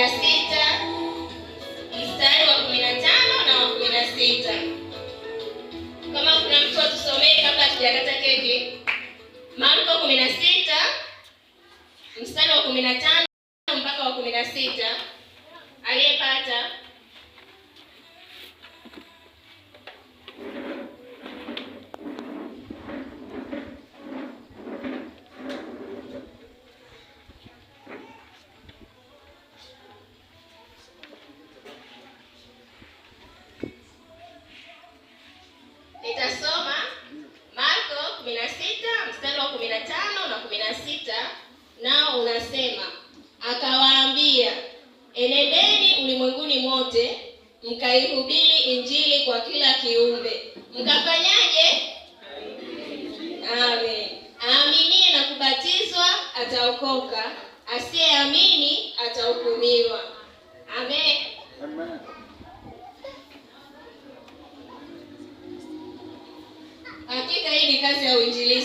16 mstari wa 15 na wa 16. Kama kuna mtu atusomee kabla hatujakata keki. Marko 16 mstari wa 15 mpaka wa 16. Aliyepata nitasoma Marko 16 mstari wa 15 na 16, nao unasema, akawaambia, enendeni ulimwenguni mote mkaihubiri Injili kwa kila kiumbe. Mkafanyaje? Amen. Aaminie na kubatizwa ataokoka, asiyeamini atahukumiwa. Amen. Amen. Hakika hii ni kazi ya uinjilisti.